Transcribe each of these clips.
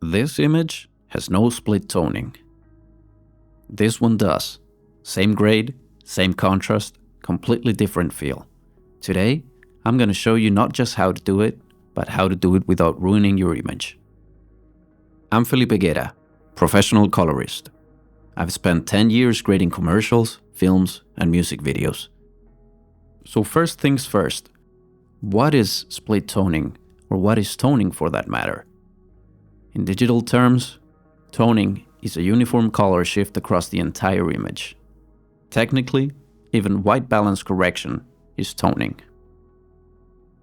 This image has no split toning. This one does. Same grade, same contrast, completely different feel. Today, I'm going to show you not just how to do it, but how to do it without ruining your image. I'm Felipe Guerra, professional colorist. I've spent 10 years grading commercials, films, and music videos. So first things first, what is split toning, or what is toning for that matter? In digital terms, toning is a uniform color shift across the entire image. Technically, even white balance correction is toning.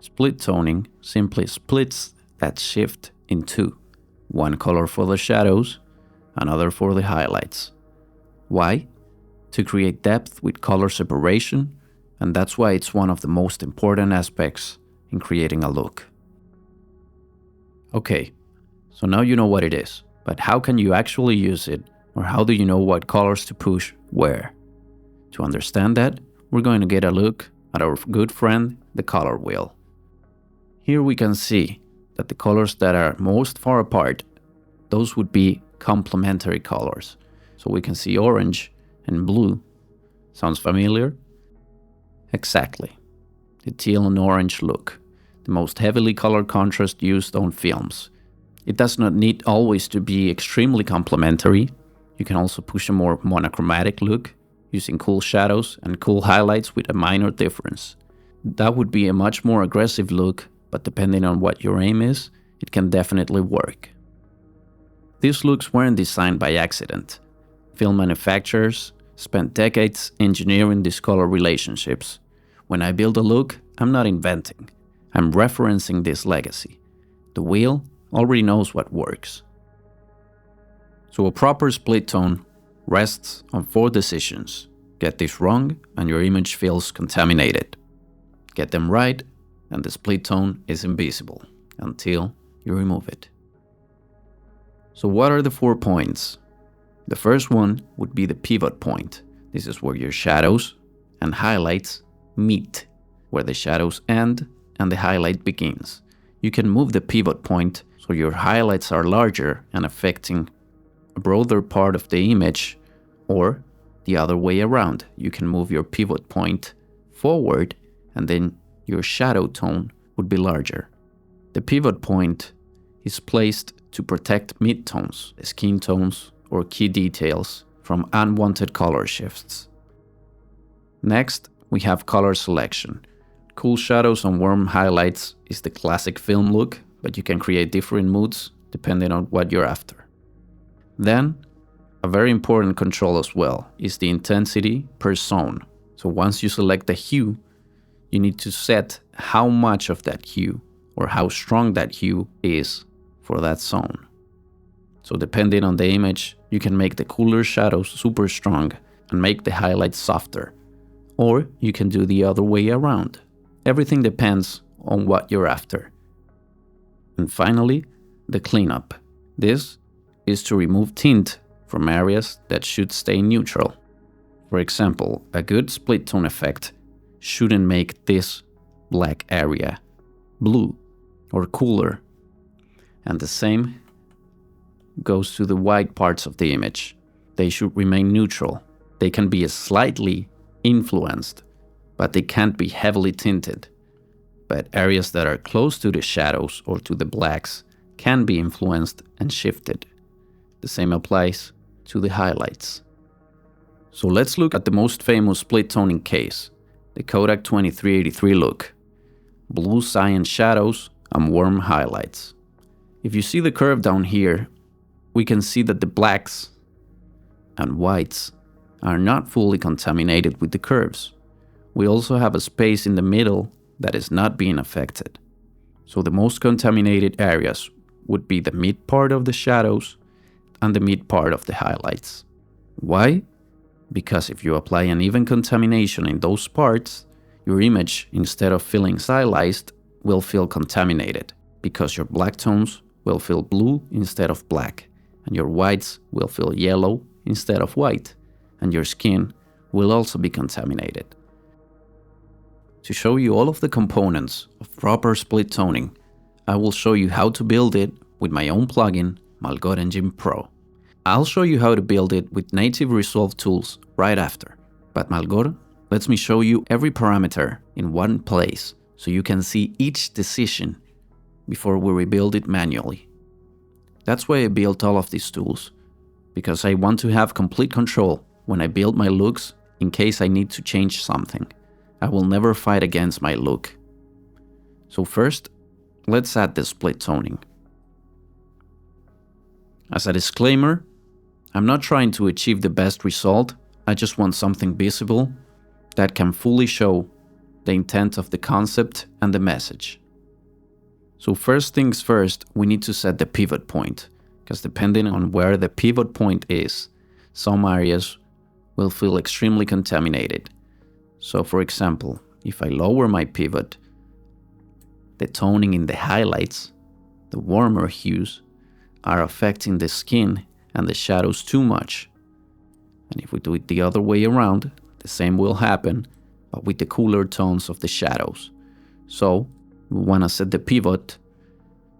Split toning simply splits that shift in two, one color for the shadows, another for the highlights. Why? To create depth with color separation, and that's why it's one of the most important aspects in creating a look. Okay, so now you know what it is, but how can you actually use it, or how do you know what colors to push where? To understand that, we're going to get a look at our good friend, the color wheel. Here we can see that the colors that are most far apart, those would be complementary colors. So we can see orange and blue. Sounds familiar? Exactly. The teal and orange look, the most heavily colored contrast used on films. It does not need always to be extremely complementary. You can also push a more monochromatic look, using cool shadows and cool highlights with a minor difference. That would be a much more aggressive look, but depending on what your aim is, it can definitely work. These looks weren't designed by accident. Film manufacturers spent decades engineering these color relationships. When I build a look, I'm not inventing. I'm referencing this legacy. The wheel already knows what works. So a proper split tone rests on 4 decisions. Get this wrong and your image feels contaminated. Get them right and the split tone is invisible until you remove it. So what are the 4 points? The first one would be the pivot point. This is where your shadows and highlights meet, where the shadows end and the highlight begins. You can move the pivot point so your highlights are larger and affecting a broader part of the image, or the other way around. You can move your pivot point forward and then your shadow tone would be larger. The pivot point is placed to protect midtones, skin tones, or key details from unwanted color shifts. Next, we have color selection. Cool shadows and warm highlights is the classic film look, but you can create different moods depending on what you're after. Then, a very important control as well is the intensity per zone. So once you select the hue, you need to set how much of that hue or how strong that hue is for that zone. So depending on the image, you can make the cooler shadows super strong and make the highlights softer. Or you can do the other way around. Everything depends on what you're after. And finally, the cleanup. This is to remove tint from areas that should stay neutral. For example, a good split tone effect shouldn't make this black area blue or cooler. And the same goes to the white parts of the image. They should remain neutral. They can be slightly influenced, but they can't be heavily tinted. But areas that are close to the shadows or to the blacks can be influenced and shifted. The same applies to the highlights. So let's look at the most famous split toning case, the Kodak 2383 look. Blue cyan shadows and warm highlights. If you see the curve down here, we can see that the blacks and whites are not fully contaminated with the curves. We also have a space in the middle that is not being affected. So the most contaminated areas would be the mid part of the shadows and the mid part of the highlights. Why? Because if you apply an even contamination in those parts, your image, instead of feeling stylized, will feel contaminated, because your black tones will feel blue instead of black, and your whites will feel yellow instead of white, and your skin will also be contaminated. To show you all of the components of proper split toning, I will show you how to build it with my own plugin Malgor Engine Pro. I'll show you how to build it with native Resolve tools right after. But Malgor lets me show you every parameter in one place so you can see each decision before we rebuild it manually. That's why I built all of these tools, because I want to have complete control when I build my looks in case I need to change something. I will never fight against my look. So first, let's add the split toning. As a disclaimer, I'm not trying to achieve the best result, I just want something visible that can fully show the intent of the concept and the message. So first things first, we need to set the pivot point, because depending on where the pivot point is, some areas will feel extremely contaminated. So for example, if I lower my pivot, the toning in the highlights, the warmer hues, are affecting the skin and the shadows too much. And if we do it the other way around, the same will happen, but with the cooler tones of the shadows. So we want to set the pivot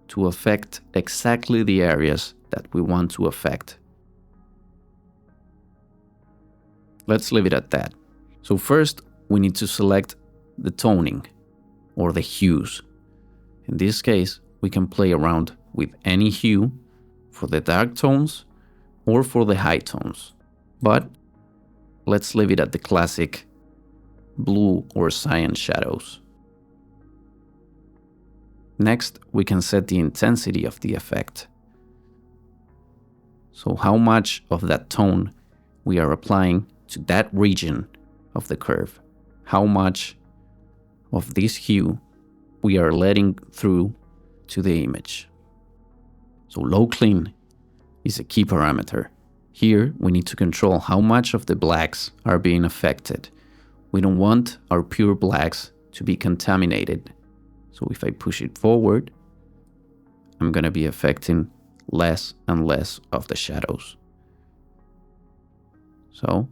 to affect exactly the areas that we want to affect. Let's leave it at that. So first, we need to select the toning or the hues. In this case, we can play around with any hue for the dark tones or for the high tones. But let's leave it at the classic blue or cyan shadows. Next, we can set the intensity of the effect. So how much of that tone we are applying to that region of the curve. How much of this hue we are letting through to the image. So low clean is a key parameter. Here we need to control how much of the blacks are being affected. We don't want our pure blacks to be contaminated. So if I push it forward, I'm going to be affecting less and less of the shadows. So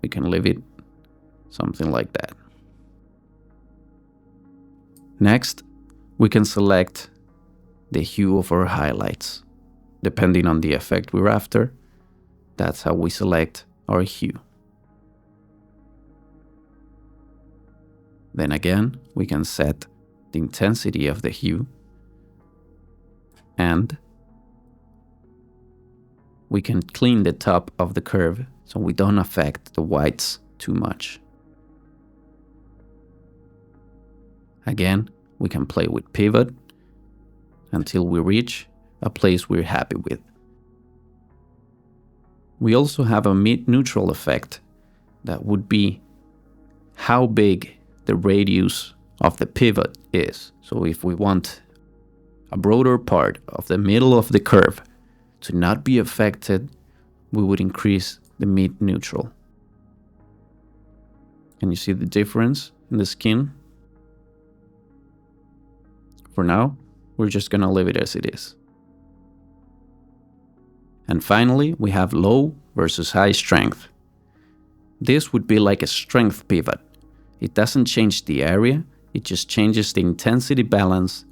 we can leave it something like that. Next, we can select the hue of our highlights. Depending on the effect we're after, that's how we select our hue. Then again, we can set the intensity of the hue, and we can clean the top of the curve so we don't affect the whites too much. Again, we can play with pivot until we reach a place we're happy with. We also have a mid-neutral effect that would be how big the radius of the pivot is. So if we want a broader part of the middle of the curve to not be affected, we would increase the mid-neutral. Can you see the difference in the skin? For now, we're just gonna leave it as it is. And finally, we have low versus high strength. This would be like a strength pivot. It doesn't change the area, it just changes the intensity balance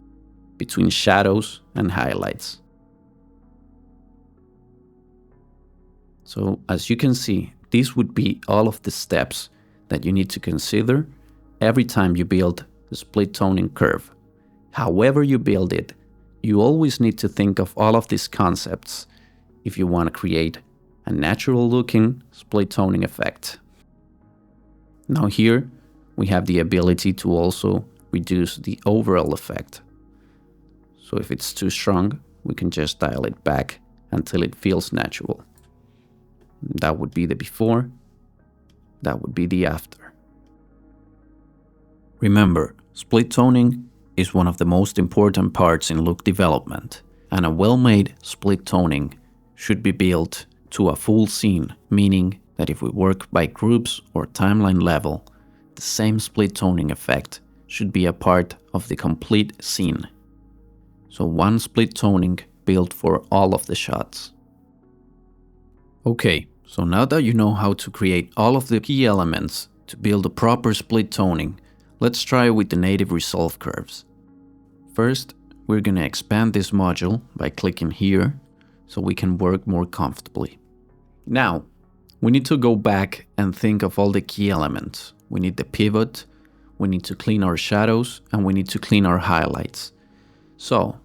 between shadows and highlights. So as you can see, these would be all of the steps that you need to consider every time you build the split toning curve. However you build it, you always need to think of all of these concepts if you want to create a natural looking split toning effect. Now here we have the ability to also reduce the overall effect. So if it's too strong, we can just dial it back until it feels natural. That would be the before, that would be the after. Remember, split toning is one of the most important parts in look development, and a well-made split toning should be built to a full scene, meaning that if we work by groups or timeline level, the same split toning effect should be a part of the complete scene. So one split toning built for all of the shots. Okay, so now that you know how to create all of the key elements to build a proper split toning, let's try with the native Resolve curves. First, we're going to expand this module by clicking here so we can work more comfortably. Now, we need to go back and think of all the key elements. We need the pivot, we need to clean our shadows, and we need to clean our highlights. So,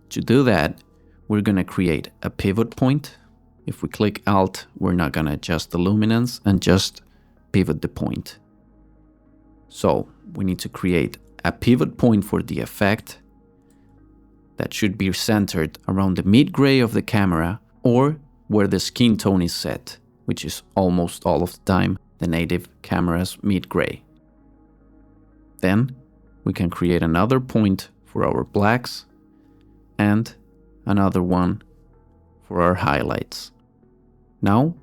to do that, we're going to create a pivot point. If we click Alt, we're not going to adjust the luminance and just pivot the point. So, we need to create a pivot point for the effect that should be centered around the mid-gray of the camera or where the skin tone is set, which is almost all of the time the native camera's mid-gray. Then we can create another point for our blacks and another one for our highlights. Now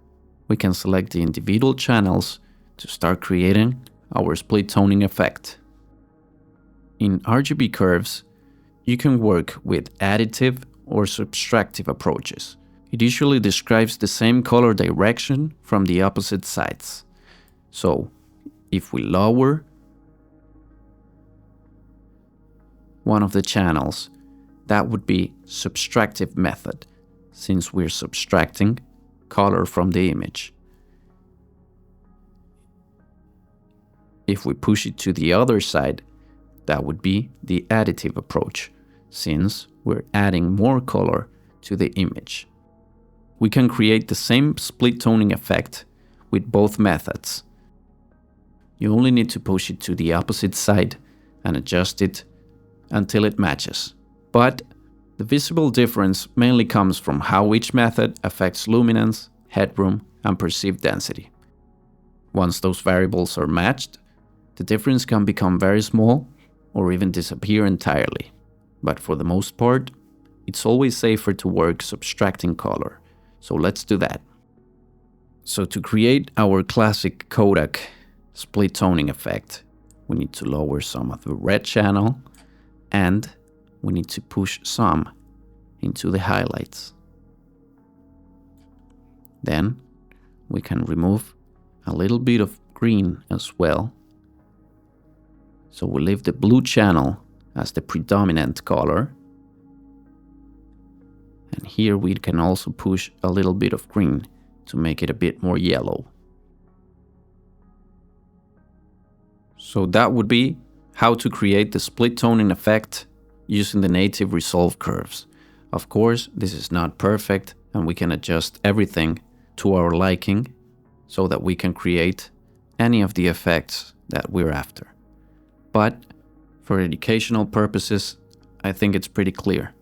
we can select the individual channels to start creating our split toning effect. In RGB Curves, you can work with additive or subtractive approaches. It usually describes the same color direction from the opposite sides. So, if we lower one of the channels, that would be subtractive method, since we're subtracting color from the image. If we push it to the other side, that would be the additive approach, since we're adding more color to the image. We can create the same split toning effect with both methods. You only need to push it to the opposite side and adjust it until it matches. But the visible difference mainly comes from how each method affects luminance, headroom, and perceived density. Once those variables are matched, the difference can become very small or even disappear entirely. But for the most part, it's always safer to work subtracting color. So let's do that. So to create our classic Kodak split toning effect, we need to lower some of the red channel and we need to push some into the highlights. Then we can remove a little bit of green as well. So we leave the blue channel as the predominant color. And here we can also push a little bit of green to make it a bit more yellow. So that would be how to create the split toning effect using the native Resolve curves. Of course, this is not perfect and we can adjust everything to our liking so that we can create any of the effects that we're after. But for educational purposes, I think it's pretty clear.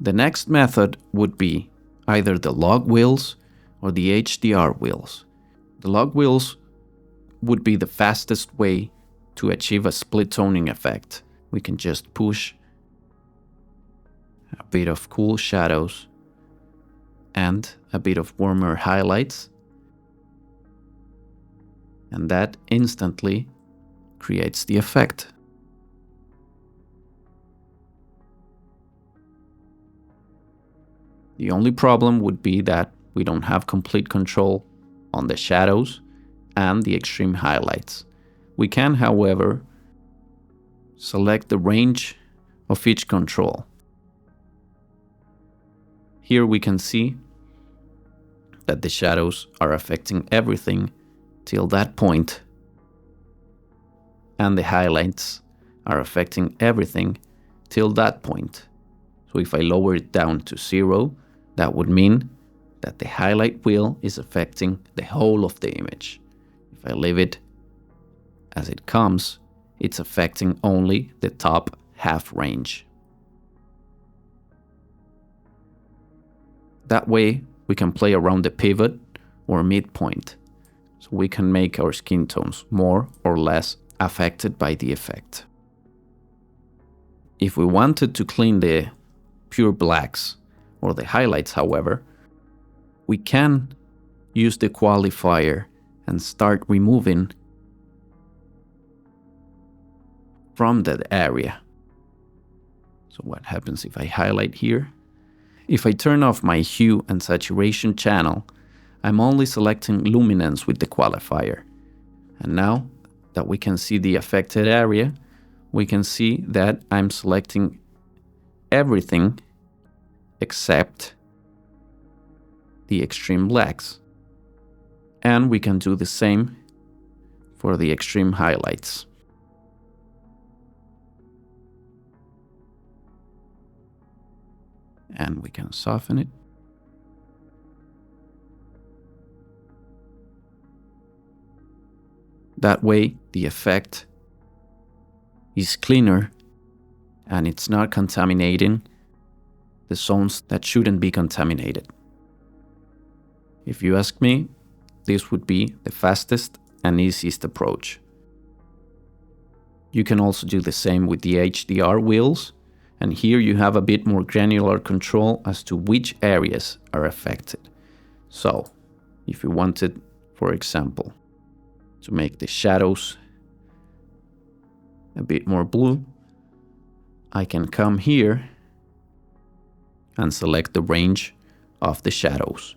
The next method would be either the log wheels or the HDR wheels. The log wheels would be the fastest way to achieve a split toning effect. We can just push a bit of cool shadows and a bit of warmer highlights, and that instantly creates the effect. The only problem would be that we don't have complete control on the shadows and the extreme highlights. We can, however, select the range of each control. Here we can see that the shadows are affecting everything till that point, and the highlights are affecting everything till that point. So if I lower it down to 0, that would mean that the highlight wheel is affecting the whole of the image. If I leave it as it comes, it's affecting only the top half range. That way, we can play around the pivot or midpoint, so we can make our skin tones more or less affected by the effect. If we wanted to clean the pure blacks or the highlights, however, we can use the qualifier and start removing from that area. So what happens if I highlight here? If I turn off my hue and saturation channel, I'm only selecting luminance with the qualifier. And now that we can see the affected area, we can see that I'm selecting everything except the extreme blacks. And we can do the same for the extreme highlights. And we can soften it. That way, the effect is cleaner and it's not contaminating the zones that shouldn't be contaminated. If you ask me, this would be the fastest and easiest approach. You can also do the same with the HDR Wheels, and here you have a bit more granular control as to which areas are affected. So, if you wanted, for example, to make the shadows a bit more blue, I can come here and select the range of the shadows.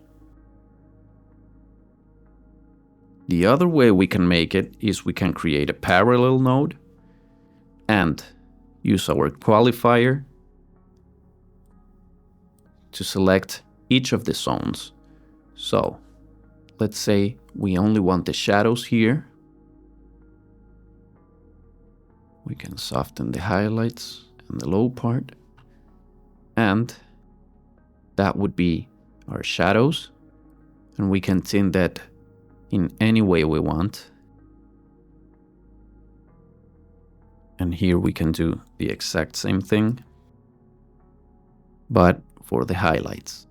The other way we can make it is we can create a parallel node and use our qualifier to select each of the zones. So, let's say we only want the shadows here. We can soften the highlights and the low part. And that would be our shadows. And we can tint that in any way we want. And here we can do the exact same thing, but for the highlights.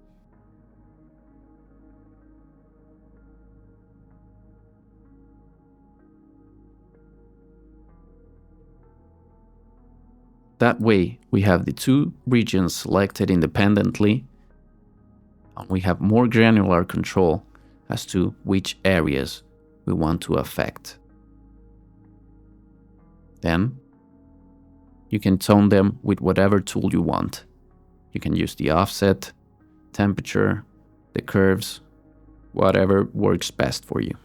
That way, we have the two regions selected independently, and we have more granular control as to which areas we want to affect. Then, you can tone them with whatever tool you want. You can use the offset, temperature, the curves, whatever works best for you.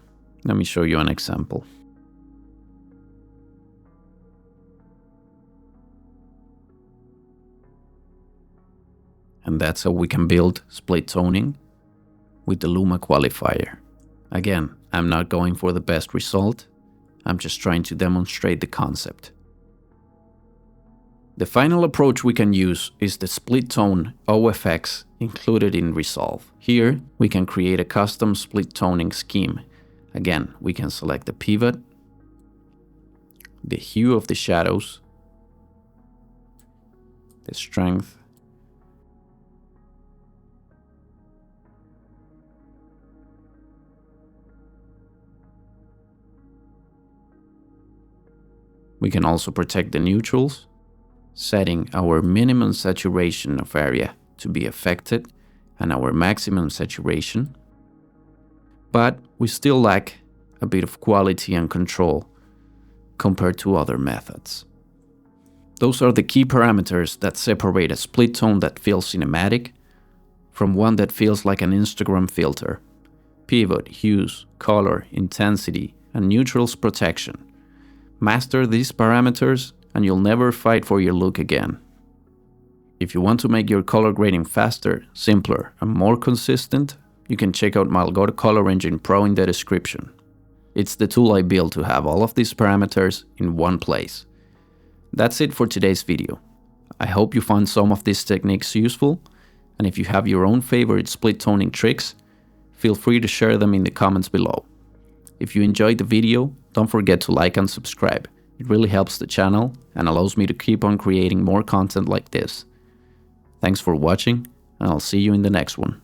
Let me show you an example. And that's how we can build split toning with the Luma Qualifier. Again, I'm not going for the best result. I'm just trying to demonstrate the concept. The final approach we can use is the split tone OFX included in Resolve. Here, we can create a custom split toning scheme. Again, we can select the pivot, the hue of the shadows, the strength, we can also protect the neutrals, setting our minimum saturation of area to be affected and our maximum saturation. But we still lack a bit of quality and control compared to other methods. Those are the key parameters that separate a split tone that feels cinematic from one that feels like an Instagram filter. Pivot, hues, color, intensity, and neutrals protection. Master these parameters and you'll never fight for your look again. If you want to make your color grading faster, simpler, and more consistent, you can check out Malgor Color Engine Pro in the description. It's the tool I built to have all of these parameters in one place. That's it for today's video. I hope you found some of these techniques useful, and if you have your own favorite split toning tricks, feel free to share them in the comments below. If you enjoyed the video, don't forget to like and subscribe. It really helps the channel and allows me to keep on creating more content like this. Thanks for watching, and I'll see you in the next one.